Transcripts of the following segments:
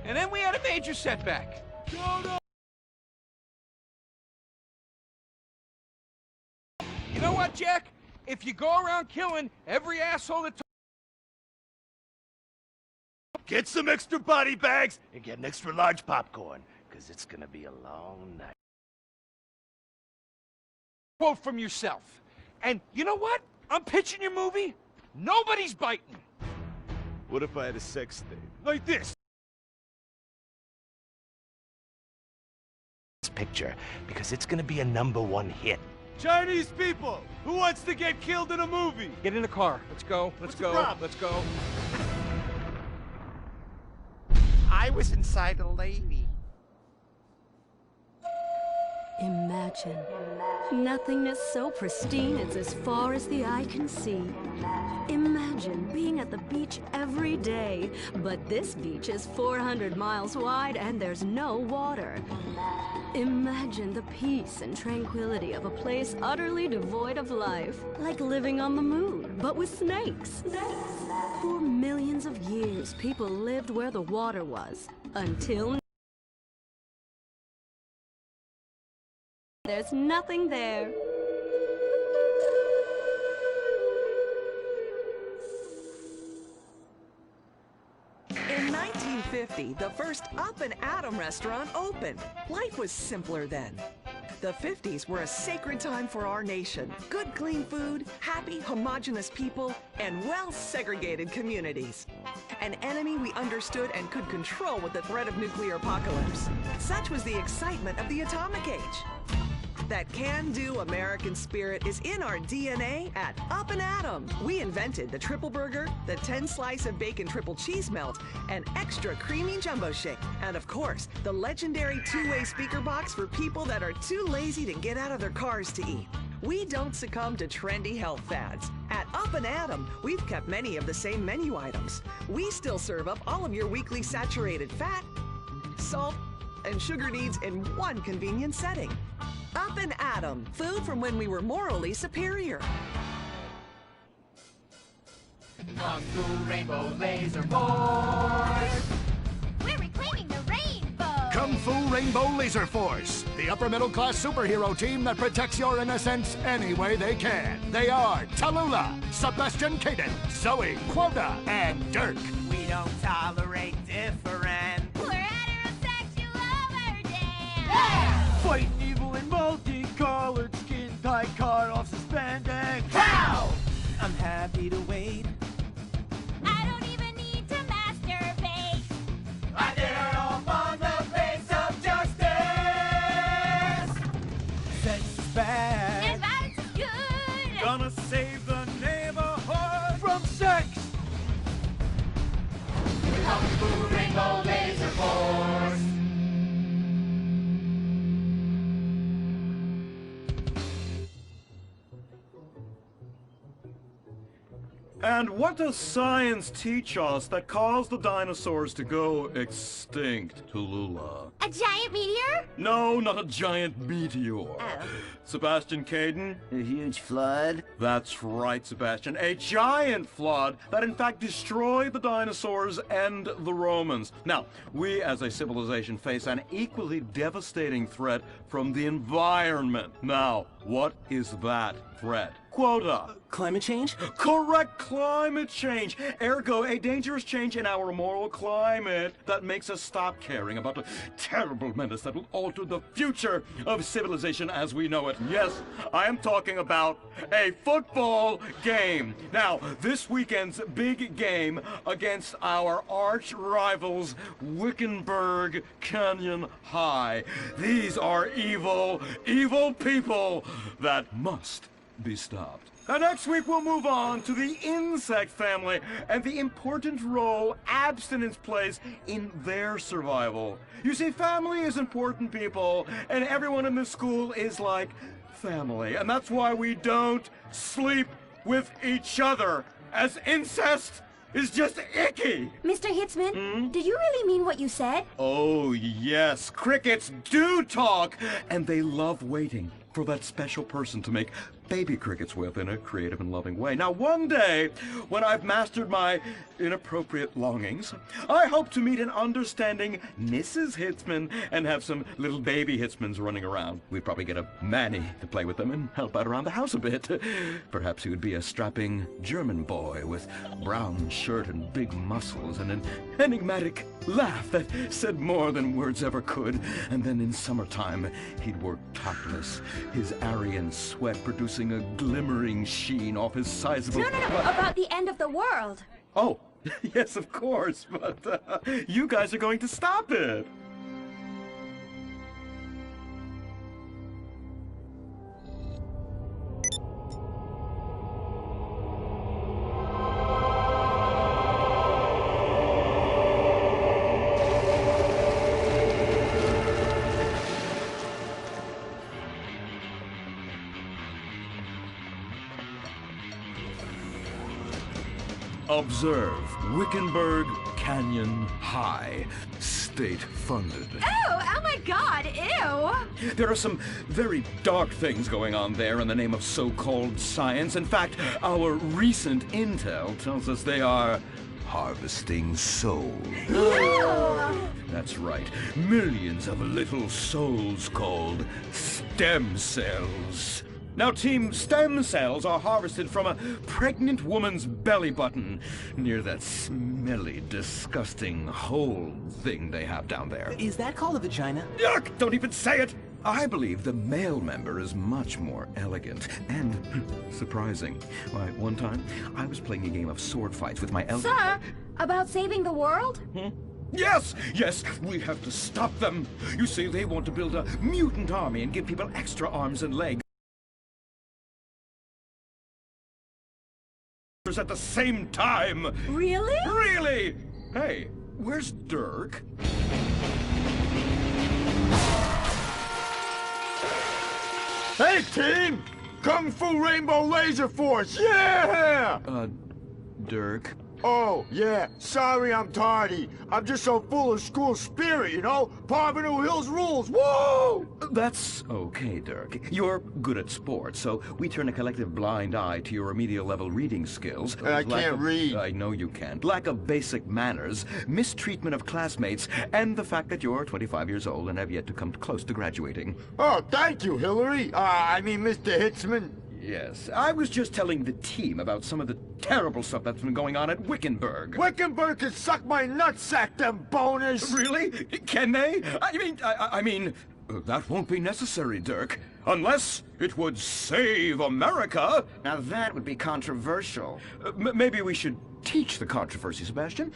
And then we had a major setback. You know what, Jack? If you go around killing every asshole that... Get some extra body bags and get an extra large popcorn, because it's gonna be a long night. Quote from yourself. And you know what? I'm pitching your movie. Nobody's biting. What if I had a sex thing? Like this? This picture, because it's gonna be a #1 hit. Chinese people! Who wants to get killed in a movie? Get in the car. Let's go. Let's go. Let's go. I was inside a lady. Imagine nothingness so pristine it's as far as the eye can see. Imagine being at the beach every day, but this beach is 400 miles wide and there's no water. Imagine the peace and tranquility of a place utterly devoid of life, like living on the moon, but with snakes. For millions of years, people lived where the water was, until there's nothing there. In 1950, the first Up and Atom restaurant opened. Life was simpler then. The 50s were a sacred time for our nation. Good, clean food, happy, homogenous people, and well-segregated communities. An enemy we understood and could control with the threat of nuclear apocalypse. Such was the excitement of the atomic age. That can-do American spirit is in our DNA at Up and Atom. We invented the triple burger, the 10-slice of bacon triple cheese melt, an extra creamy jumbo shake, and of course, the legendary two-way speaker box for people that are too lazy to get out of their cars to eat. We don't succumb to trendy health fads. At Up and Atom, we've kept many of the same menu items. We still serve up all of your weekly saturated fat, salt, and sugar needs in one convenient setting. Up and Atom, food from when we were morally superior. Kung Fu Rainbow Laser Force! We're reclaiming the rainbow! Kung Fu Rainbow Laser Force, the upper-middle-class superhero team that protects your innocence any way they can. They are Tallulah, Sebastian Caden, Zoe, Quota, and Dirk. We don't tolerate different. We're heterosexual overdance! Yeah! Fighting evil in multicolored skin, tight car off suspended. Pow! I'm happy to wait. I don't even need to masturbate! I dare off on the face of justice! Sex is bad. And violence is good! Gonna save the neighborhood from sex. Kung Fu Rainbow Laser Force! And what does science teach us that caused the dinosaurs to go extinct, Tallulah? A giant meteor? No, not a giant meteor. Oh. Sebastian Caden? A huge flood? That's right, Sebastian. A giant flood that in fact destroyed the dinosaurs and the Romans. Now, we as a civilization face an equally devastating threat from the environment. Now, what is that threat? Quota. Climate change? Correct, climate change. Ergo, a dangerous change in our moral climate that makes us stop caring about the terrible menace that will alter the future of civilization as we know it. Yes, I am talking about a football game. Now, this weekend's big game against our arch rivals, Wickenburg Canyon High. These are evil, evil people that must be stopped. Now, next week we'll move on to the insect family and the important role abstinence plays in their survival. You see, family is important, people, and everyone in this school is like family, and that's why we don't sleep with each other, as incest is just icky. Mr. Hitzman, did you really mean what you said? Oh, yes. Crickets do talk, and they love waiting for that special person to make baby crickets with in a creative and loving way. Now, one day, when I've mastered my inappropriate longings, I hope to meet an understanding Mrs. Hitzman and have some little baby Hitzmans running around. We'd probably get a Manny to play with them and help out around the house a bit. Perhaps he would be a strapping German boy with brown shirt and big muscles and an enigmatic laugh that said more than words ever could. And then in summertime, he'd work topless, his Aryan sweat producing a glimmering sheen off his sizable... No, about the end of the world. Oh, yes, of course, but you guys are going to stop it. Observe Wickenburg Canyon High, state-funded. Oh my God, ew! There are some very dark things going on there in the name of so-called science. In fact, our recent intel tells us they are harvesting souls. Ew! That's right. Millions of little souls called stem cells. Now, Team Stem Cells are harvested from a pregnant woman's belly button near that smelly, disgusting hole thing they have down there. Is that called a vagina? Yuck! Don't even say it! I believe the male member is much more elegant and surprising. Why, one time, I was playing a game of sword fights with my elder... Sir, about saving the world? Yes! Yes! We have to stop them! You see, they want to build a mutant army and give people extra arms and legs at the same time. Really? Really? Hey, where's Dirk? Hey, team! Kung Fu Rainbow Laser Force, yeah! Dirk? Oh, yeah, sorry I'm tardy. I'm just so full of school spirit, you know? Parvenu Hills rules, woo! That's okay, Dirk. You're good at sports, so we turn a collective blind eye to your remedial level reading skills. I can't read. I know you can't. Lack of basic manners, mistreatment of classmates, and the fact that you're 25 years old and have yet to come close to graduating. Oh, thank you, Hillary. I mean, Mr. Hitzman. Yes, I was just telling the team about some of the terrible stuff that's been going on at Wickenburg. Wickenburg can suck my nutsack, them boners! Really? Can they? I mean, that won't be necessary, Dirk. Unless it would save America. Now that would be controversial. Maybe we should teach the controversy, Sebastian.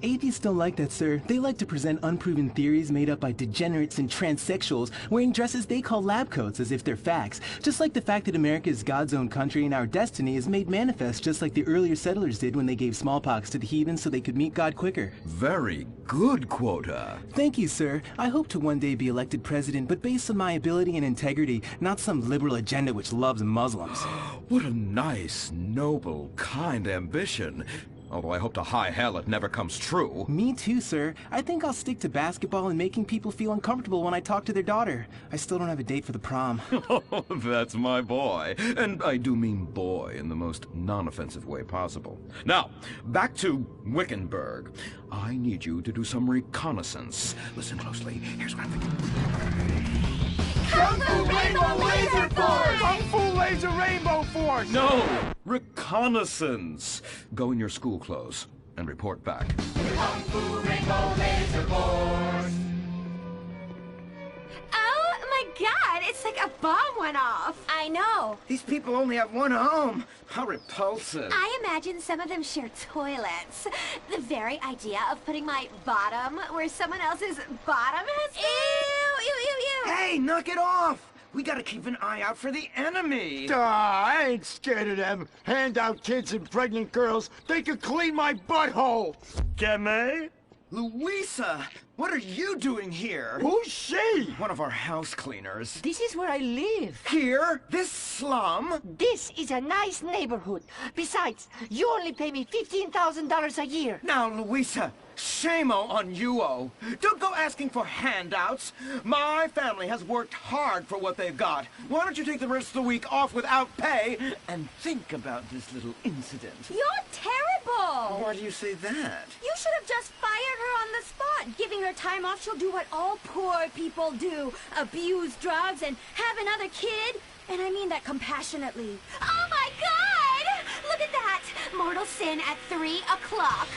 Atheists don't like that, sir. They like to present unproven theories made up by degenerates and transsexuals wearing dresses they call lab coats as if they're facts. Just like the fact that America is God's own country and our destiny is made manifest just like the earlier settlers did when they gave smallpox to the heathens so they could meet God quicker. Very good, Quota. Thank you, sir. I hope to one day be elected president, but based on my ability and integrity, not some liberal agenda which loves Muslims. What a nice, noble, kind ambition. Although I hope to high hell it never comes true. Me too, sir. I think I'll stick to basketball and making people feel uncomfortable when I talk to their daughter. I still don't have a date for the prom. Oh, that's my boy. And I do mean boy in the most non-offensive way possible. Now, back to Wickenburg. I need you to do some reconnaissance. Listen closely. Here's what I'm thinking. Kung Fu Rainbow Laser Force! Kung Fu Laser Rainbow Force! No! Reconnaissance! Go in your school clothes and report back. Kung Fu Rainbow Laser Force! Oh my God, it's like a bomb went off. I know. These people only have one home. How repulsive. I imagine some of them share toilets. The very idea of putting my bottom where someone else's bottom has been. Ew, ew, ew, ew. Hey, knock it off. We gotta keep an eye out for the enemy. I ain't scared of them. Handout kids and pregnant girls. They could clean my butthole. Can they? Louisa, what are you doing here? Who's she? One of our house cleaners. This is where I live. Here? This slum? This is a nice neighborhood. Besides, you only pay me $15,000 a year. Now, Louisa, Shame-o on you-o. Don't go asking for handouts. My family has worked hard for what they've got. Why don't you take the rest of the week off without pay and think about this little incident? You're terrible! Why do you say that? You should have just fired her on the spot. Giving her time off, she'll do what all poor people do. Abuse drugs and have another kid. And I mean that compassionately. Oh my God! Look at that! Mortal sin at 3 o'clock.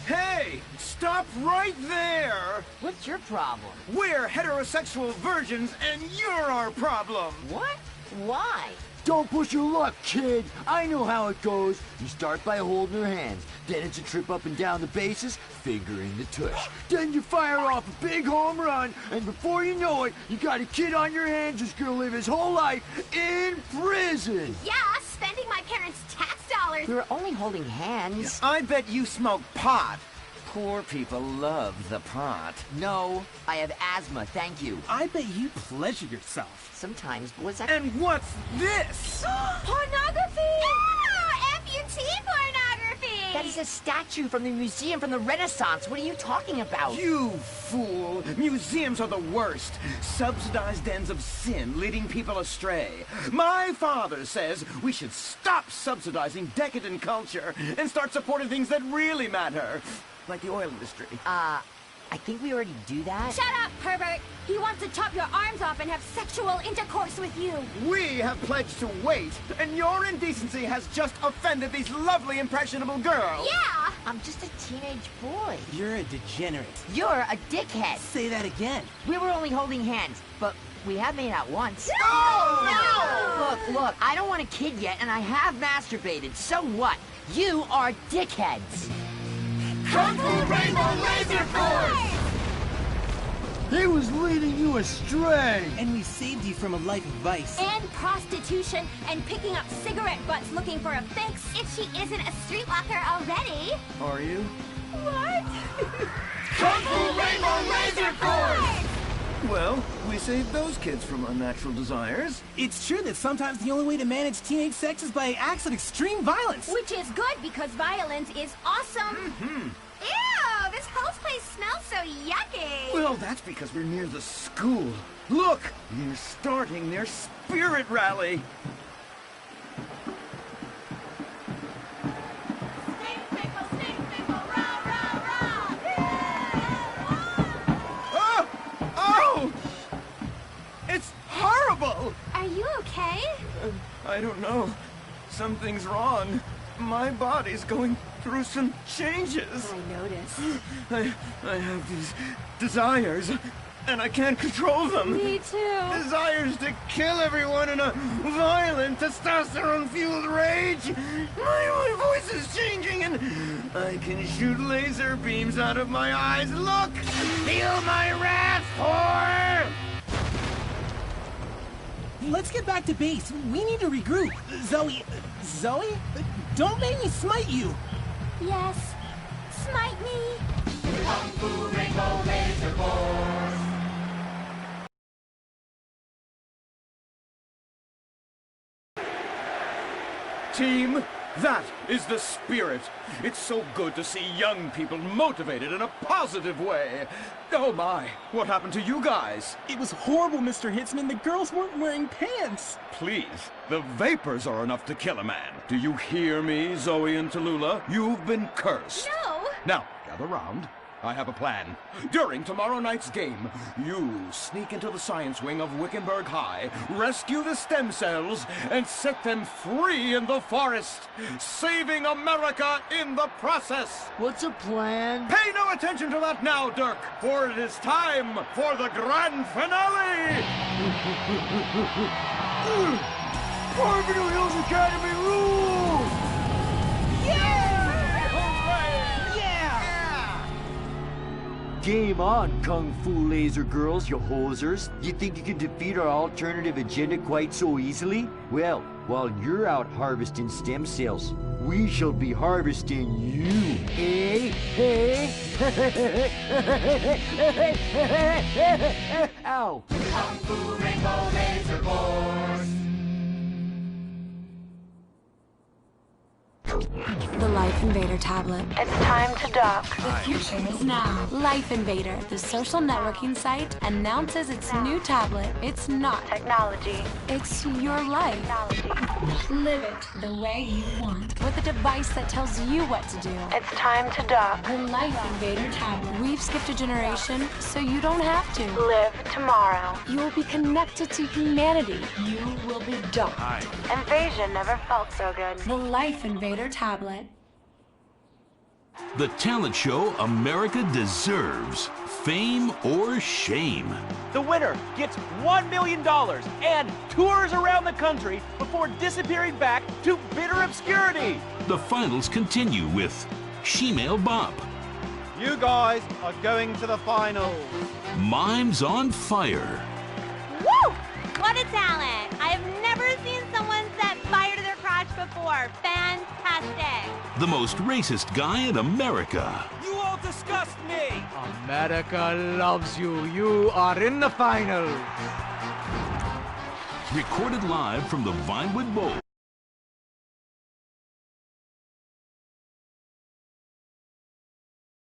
Hey! Stop right there! What's your problem? We're heterosexual virgins and you're our problem! What? Why? Don't push your luck, kid. I know how it goes. You start by holding her hands. Then it's a trip up and down the bases, fingering the tush. Then you fire off a big home run, and before you know it, you got a kid on your hands who's gonna live his whole life in prison. Yeah, spending my parents' tax dollars. We were only holding hands. I bet you smoke pot. Poor people love the pot. No, I have asthma, thank you. I bet you pleasure yourself. Sometimes, boys, I... And what's this? Pornography! Oh, amputee pornography! That is a statue from the museum from the Renaissance. What are you talking about? You fool! Museums are the worst. Subsidized dens of sin leading people astray. My father says we should stop subsidizing decadent culture and start supporting things that really matter. Like the oil industry. I think we already do that. Shut up, pervert! He wants to chop your arms off and have sexual intercourse with you. We have pledged to wait, and your indecency has just offended these lovely, impressionable girls. Yeah! I'm just a teenage boy. You're a degenerate. You're a dickhead. Say that again. We were only holding hands, but we have made out once. No! Look, I don't want a kid yet, and I have masturbated. So what? You are dickheads. Kung Fu Rainbow Laser Force! He was leading you astray. And we saved you from a life of vice. And prostitution and picking up cigarette butts looking for a fix. If she isn't a streetwalker already. Are you? What? Kung Fu Rainbow Laser Force! Well, we saved those kids from unnatural desires. It's true that sometimes the only way to manage teenage sex is by acts of extreme violence. Which is good because violence is awesome. Ew, this whole place smells so yucky. Well, that's because we're near the school. Look, they're starting their spirit rally. It's horrible! Are you okay? I don't know. Something's wrong. My body's going through some changes. I noticed. I have these desires, and I can't control them. Me too. Desires to kill everyone in a violent, testosterone-fueled rage. My voice is changing, and I can shoot laser beams out of my eyes. Look! Feel my wrath, whore! Let's get back to base. We need to regroup. Zoe? Don't make me smite you. Yes. Smite me. Kung Fu Rainbow Laser Force! Team, that is the spirit. It's so good to see young people motivated in a positive way. Oh my, what happened to you guys? It was horrible, Mr. Hitzman. The girls weren't wearing pants. Please, the vapors are enough to kill a man. Do you hear me, Zoe and Tallulah? You've been cursed. No. Now, gather round. I have a plan. During tomorrow night's game, you sneak into the science wing of Wickenburg High, rescue the stem cells, and set them free in the forest, saving America in the process. What's a plan? Pay no attention to that now, Dirk, for it is time for the grand finale! Parvenu Hills Academy rules! Game on, Kung Fu Laser Girls, you hosers. You think you can defeat our alternative agenda quite so easily? Well, while you're out harvesting stem cells, we shall be harvesting you. Eh? Eh? Ow. Kung Fu Rainbow Laser Force! The light Life Invader tablet. It's time to dock. The future is now. Life Invader, the social networking site, announces its new tablet. It's not technology. It's your life. Technology. Live it the way you want. With a device that tells you what to do. It's time to dock. The Life Invader tablet. We've skipped a generation, so you don't have to. Live tomorrow. You will be connected to humanity. You will be docked. Invasion never felt so good. The Life Invader tablet. The talent show America deserves. Fame or shame. The winner gets $1 million and tours around the country before disappearing back to bitter obscurity. The finals continue with Shemale Bop. You guys are going to the finals. Mimes on Fire. Woo! What a talent! I have never seen someone set fire to their crotch before. Fantastic! The most racist guy in America. You all disgust me! America loves you. You are in the finals. Recorded live from the Vinewood Bowl.